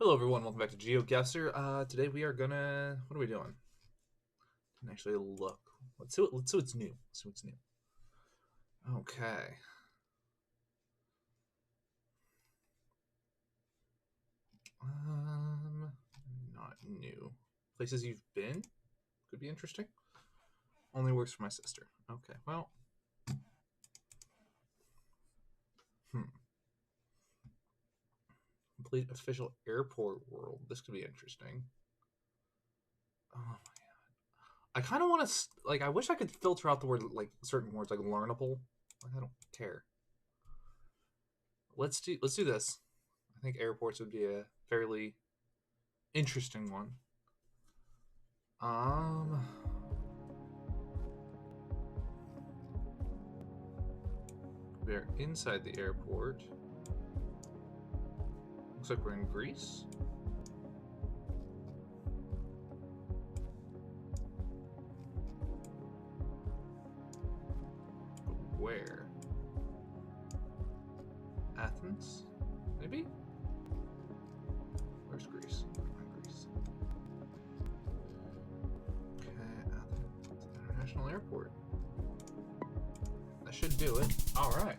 Hello everyone, welcome back to GeoGuessr. Today we are gonna... What are we doing? Didn't actually look. Let's see what's new. Let's see what's new. Okay. Not new. Places you've been? Could be interesting. Only works for my sister. Okay, well. Complete official airport world. This could be interesting. Oh my god. I kind of want to, like, I wish I could filter out the word, like, certain words, like learnable. Like, I don't care. Let's do this. I think airports would be a fairly interesting one. We're inside the airport. Looks like we're in Greece. But where? Athens? Maybe? Where's Greece? Greece. Okay, Athens International Airport. That should do it. Alright.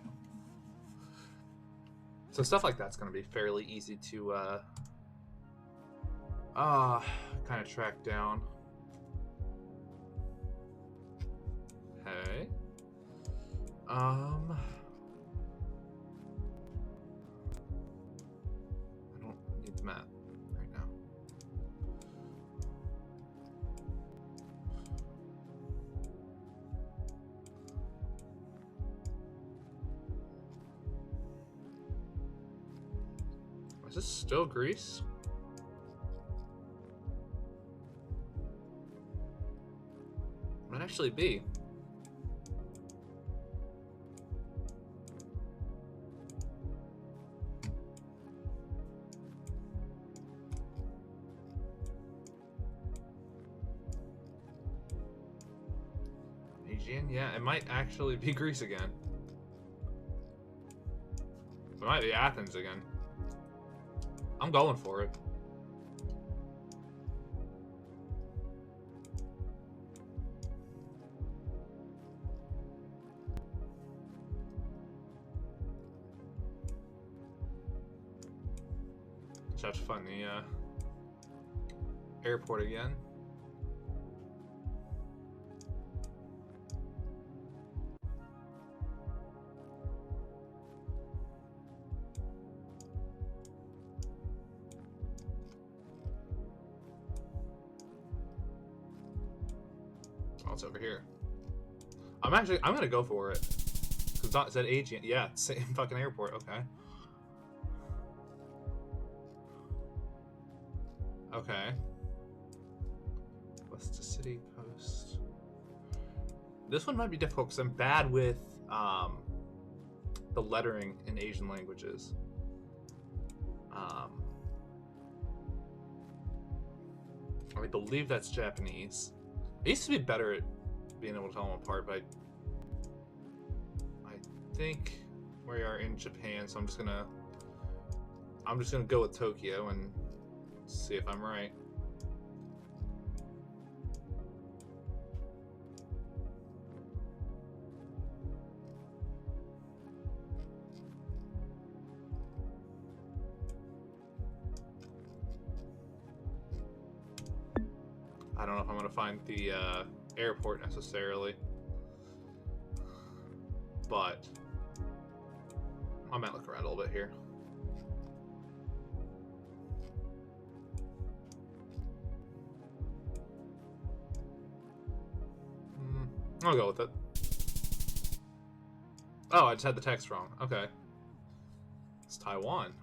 So stuff like that's going to be fairly easy to kind of track down. Okay. I don't need the map right now. Is this still Greece? Might actually be. Aegean? Yeah, it might actually be Greece again. It might be Athens again. I'm going for it. Just have to find the airport again. Oh, it's over here. I'm gonna go for it. Cause it said Aegean. Yeah, same fucking airport. Okay. Okay. West to City Post. This one might be difficult because I'm bad with the lettering in Asian languages. I believe that's Japanese. I used to be better at being able to tell them apart, but I think we are in Japan, so I'm just gonna go with Tokyo and see if I'm right. I don't know if I'm gonna find the airport necessarily, but I might look around a little bit here. I'll go with it. Oh, I just had the text wrong. Okay. It's Taiwan.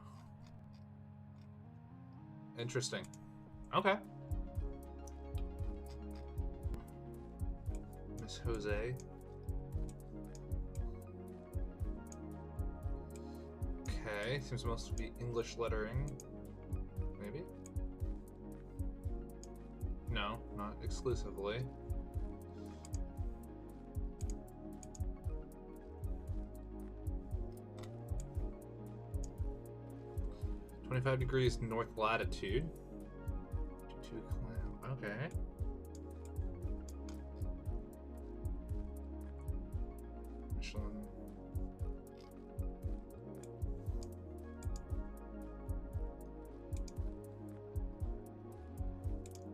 Interesting. Okay. Miss Jose. Okay, seems most to be English lettering. Maybe? No, not exclusively. 25 degrees north latitude. Okay. Michelin.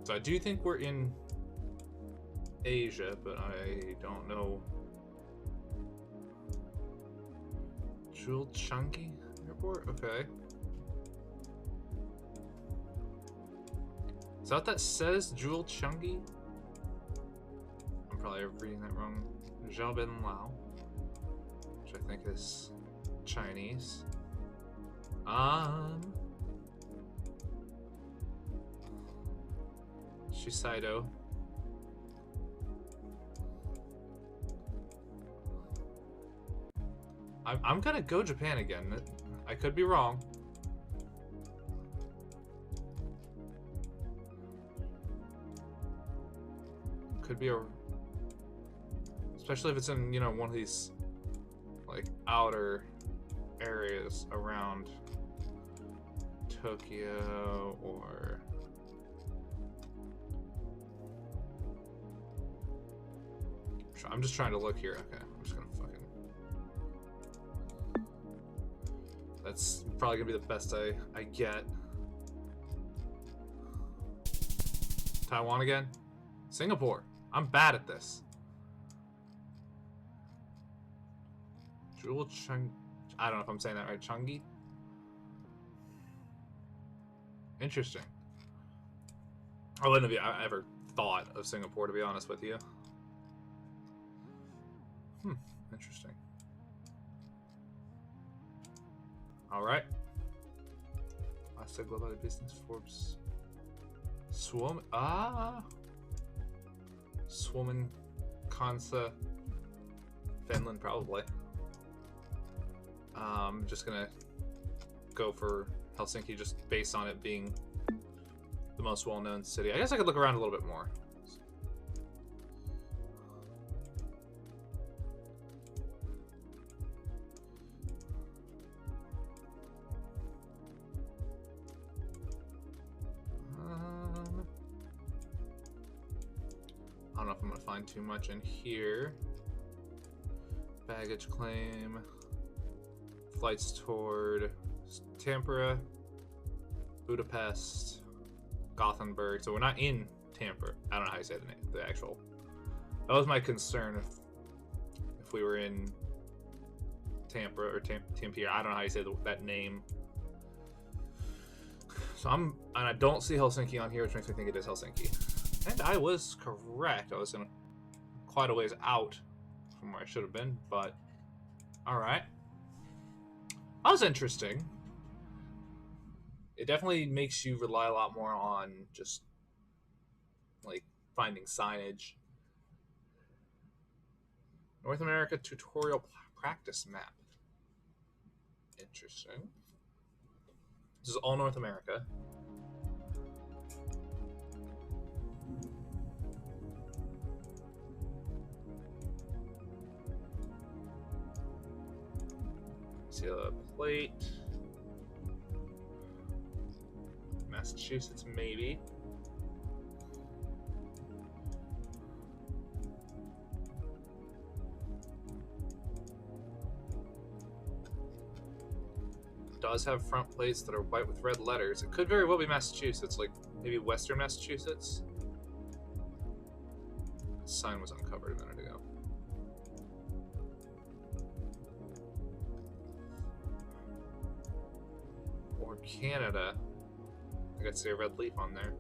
So I do think we're in Asia, but I don't know. Chulchangi Airport? Okay. Is that what that says? Chulchangi? I'm probably reading that wrong. Xiaobin Lao, which I think is Chinese. Shiseido. I'm gonna go Japan again. I could be wrong. Could be a... Especially if it's in, you know, one of these, like, outer areas around Tokyo or... I'm just trying to look here. Okay, I'm just gonna fucking... That's probably gonna be the best I get. Taiwan again? Singapore. I'm bad at this. Chulchang... I don't know if I'm saying that right. Changi? Interesting. I wouldn't have ever thought of Singapore, to be honest with you. Interesting. Alright. Last global business Forbes. Suomen Kansa. Finland, probably. I'm just gonna go for Helsinki just based on it being the most well-known city. I guess I could look around a little bit more. I don't know if I'm gonna find too much in here. Baggage claim. Flights toward Tampere, Budapest, Gothenburg. So we're not in Tampere. I don't know how you say the name, the actual. That was my concern if we were in Tampere or Tampere. I don't know how you say that name. So and I don't see Helsinki on here, which makes me think it is Helsinki. And I was correct. I was in quite a ways out from where I should have been, but all right. That was interesting. It definitely makes you rely a lot more on just like finding signage. North America tutorial practice map. Interesting. This is all North America. See a plate. Massachusetts, maybe. It does have front plates that are white with red letters. It could very well be Massachusetts, like maybe Western Massachusetts. The sign was uncovered a minute ago. Or Canada. I got to see a red leaf on there.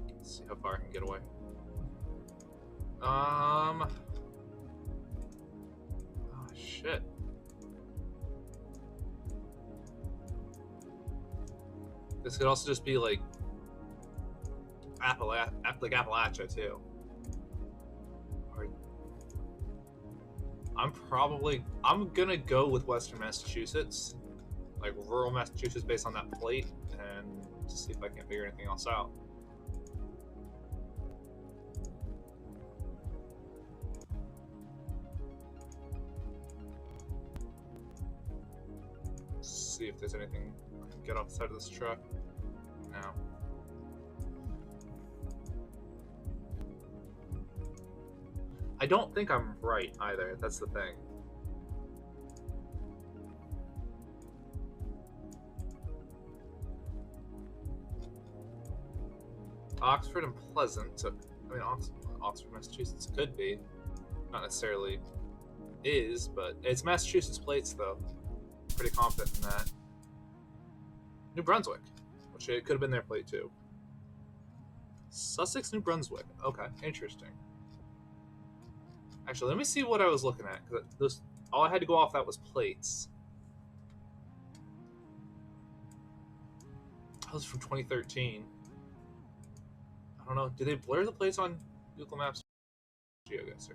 Let's see how far I can get away. Oh shit. This could also just be like Appalachia too. Or I'm gonna go with Western Massachusetts. Like rural Massachusetts based on that plate, and just see if I can figure anything else out. see if there's anything I can get off the side of this truck. No. I don't think I'm right either. That's the thing. Oxford and Pleasant. So, I mean, Oxford, Massachusetts could be. Not necessarily is, but it's Massachusetts plates, though. Pretty confident in that. New Brunswick, which it could have been their plate, too. Sussex, New Brunswick. Okay, interesting. Actually, let me see what I was looking at, because all I had to go off that was plates. That was from 2013. I don't know. Did they blur the plates on Google Maps? GeoGuessr.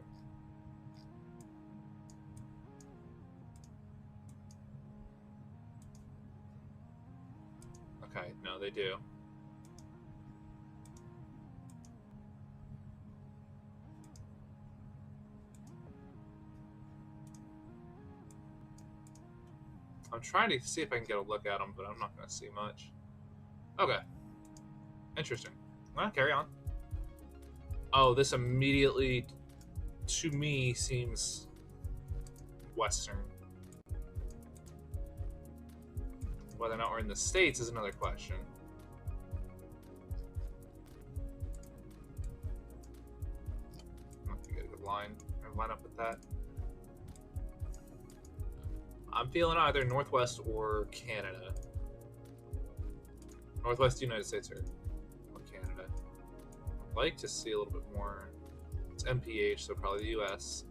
Okay, no, they do. I'm trying to see if I can get a look at them, but I'm not going to see much. Okay. Interesting. Well, carry on. Oh, this immediately, to me, seems Western. Whether or not we're in the States is another question. I'm not going to get a good line up with that. I'm feeling either Northwest or Canada. Northwest United States or Canada. I'd like to see a little bit more. It's MPH, so probably the US.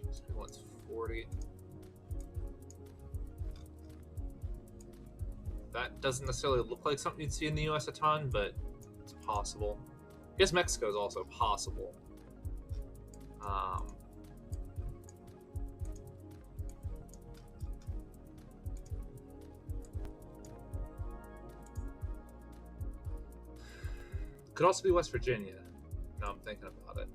It's 40. That doesn't necessarily look like something you'd see in the US a ton, but it's possible. I guess Mexico is also possible. Could also be West Virginia. Now I'm thinking about it.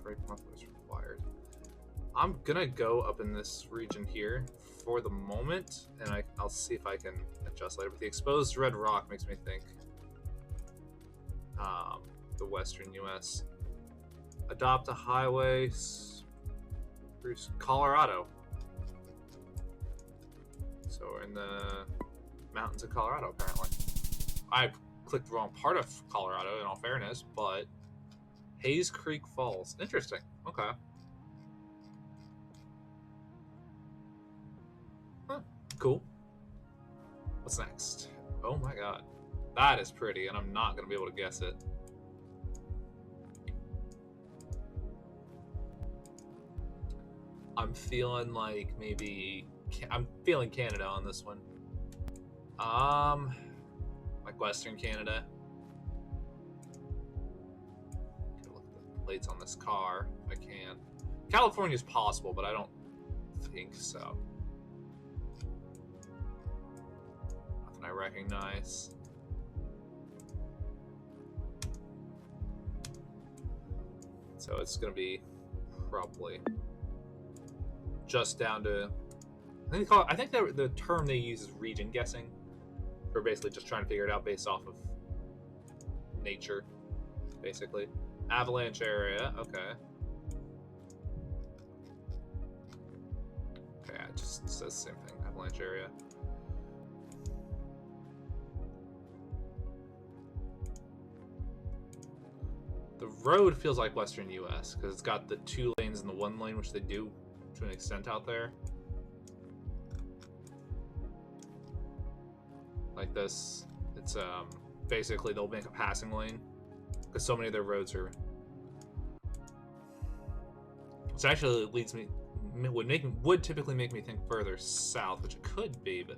Break month was required. I'm gonna go up in this region here for the moment, and I'll see if I can adjust later. But the exposed red rock makes me think the western U.S. Adopt a highway through Colorado. So we're in the mountains of Colorado, apparently. I clicked the wrong part of Colorado, in all fairness, but Hayes Creek Falls. Interesting. Okay. Huh. Cool. What's next? Oh my god. That is pretty, and I'm not going to be able to guess it. I'm feeling like maybe... I'm feeling Canada on this one. Like Western Canada. Get a look at the plates on this car, if I can. California is possible, but I don't think so. Nothing I recognize. So it's gonna be probably just down to... I think the term they use is region guessing. We're basically just trying to figure it out based off of nature, basically. Avalanche area, okay. Okay, it just says the same thing, avalanche area. The road feels like Western US, because it's got the 2 lanes and the 1 lane, which they do to an extent out there. Like this, it's basically they'll make a passing lane because so many of their roads are. Which actually leads me would typically make me think further south, which it could be, but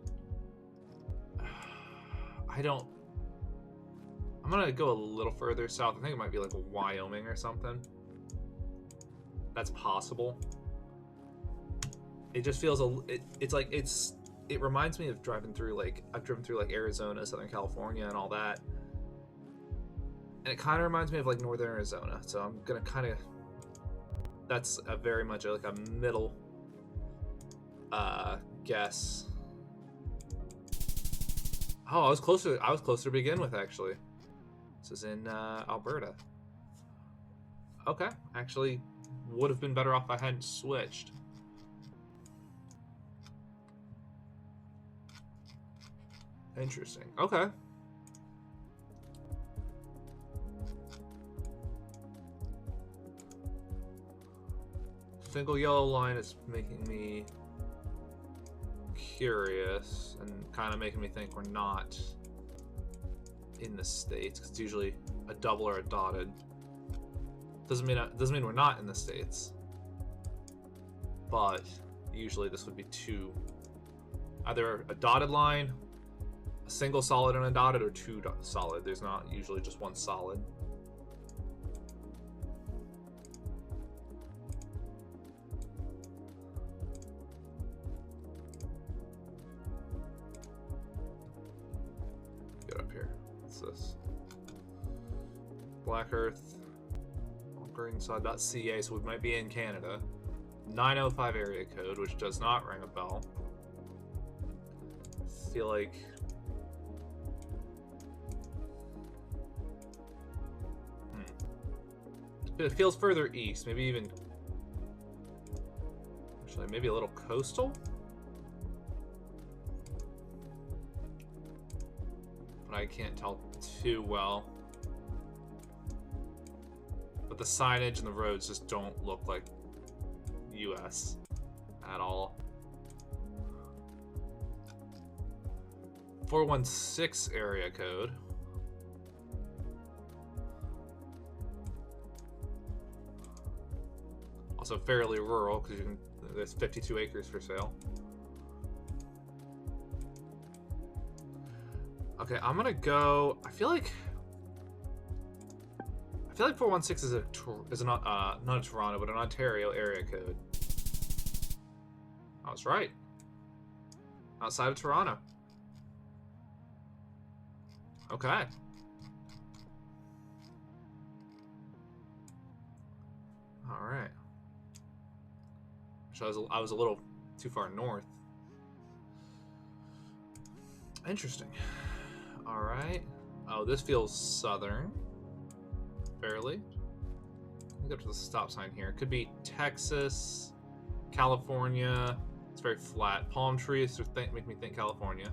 I don't. I'm gonna go a little further south. I think it might be like Wyoming or something. That's possible. It just feels it's like it's it reminds me of driving through, like, I've driven through, like, Arizona, Southern California, and all that. And it kind of reminds me of, like, Northern Arizona. So I'm going to kind of... That's a very much like a middle guess. Oh, I was closer to begin with, actually. This is in Alberta. Okay. Actually, would have been better off if I hadn't switched. Interesting. Okay. Single yellow line is making me curious and kind of making me think we're not in the States, because it's usually a double or a dotted. Doesn't mean we're not in the States, but usually this would be two, either a dotted line, a single solid and a dotted, or two solid. There's not usually just one solid. Get up here. What's this? Black Earth. Greensod.ca, so we might be in Canada. 905 area code, which does not ring a bell. I feel like... It feels further east, maybe even... Actually, maybe a little coastal? But I can't tell too well. But the signage and the roads just don't look like US at all. 416 area code. Also fairly rural, because there's 52 acres for sale. Okay, I'm gonna go. I feel like 416 is not a Toronto, but an Ontario area code. I was right. Outside of Toronto. Okay. All right. So I was a little too far north. Interesting. All right. Oh, this feels southern. Fairly. Look up to the stop sign here. It could be Texas, California. It's very flat. Palm trees make me think California.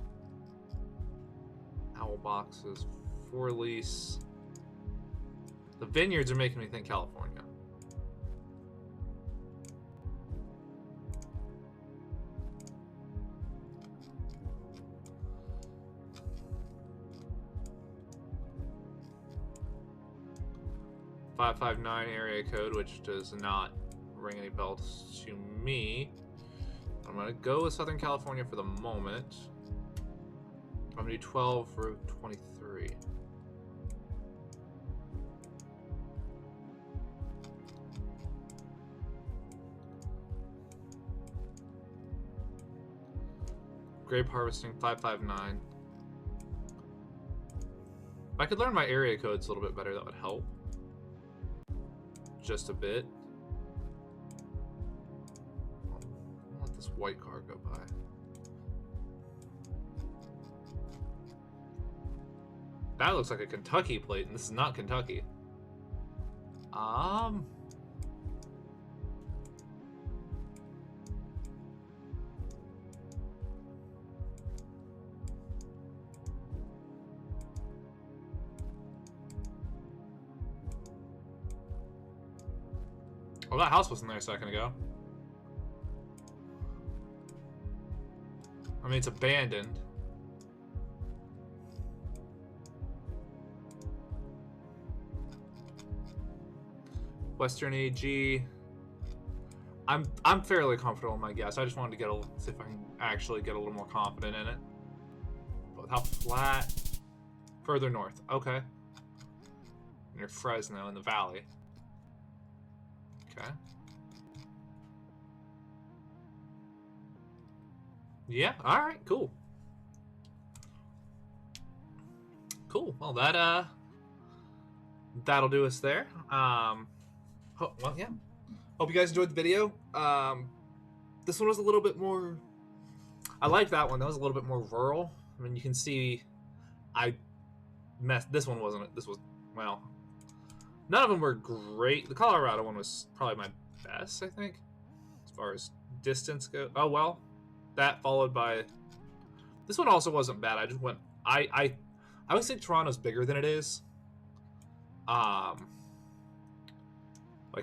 Owl boxes, for lease. The vineyards are making me think California. .559 area code, which does not ring any bells to me. I'm gonna go with Southern California for the moment. I'm gonna do 12 Route 23. Grape harvesting 559. If I could learn my area codes a little bit better, that would help. Just a bit. I'll let this white car go by. That looks like a Kentucky plate, and this is not Kentucky. Oh, that house wasn't there a second ago. I mean, it's abandoned. Western AG. I'm fairly comfortable in my guess. I just wanted to see if I can actually get a little more confident in it. But how flat? Further north. Okay. Near Fresno in the valley. Okay. Yeah. All right. Cool. Cool. Well, that'll do us there. Well, yeah. Hope you guys enjoyed the video. This one was a little bit more. I like that one. That was a little bit more rural. I mean, you can see, I messed. This one wasn't. This was, well, none of them were great. The Colorado one was probably my best, I think, as far as distance goes. Oh well, that followed by. This one also wasn't bad. I just went. I always think Toronto's bigger than it is. Like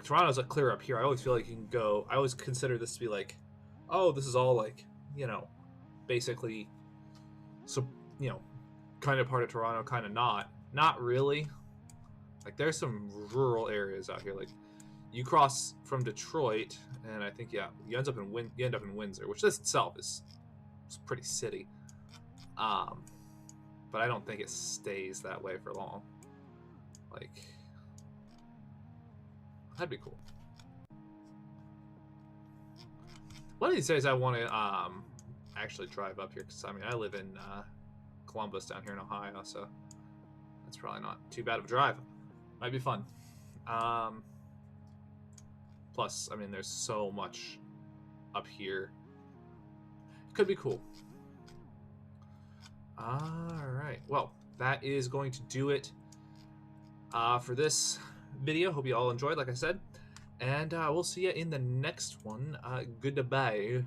Toronto's like clear up here. I always feel like you can go. I always consider this to be like, oh, this is all like, you know, basically, so, you know, kind of part of Toronto, kind of not. Not really. Like there's some rural areas out here. Like you cross from Detroit, and I think you end up in Windsor, which this itself is pretty city. But I don't think it stays that way for long. Like that'd be cool. One of these days I want to actually drive up here, because I mean I live in Columbus down here in Ohio, so that's probably not too bad of a drive. Might be fun. Plus, I mean, there's so much up here. Could be cool. Alright, well, that is going to do it for this video. Hope you all enjoyed, like I said. And we'll see you in the next one. Goodbye.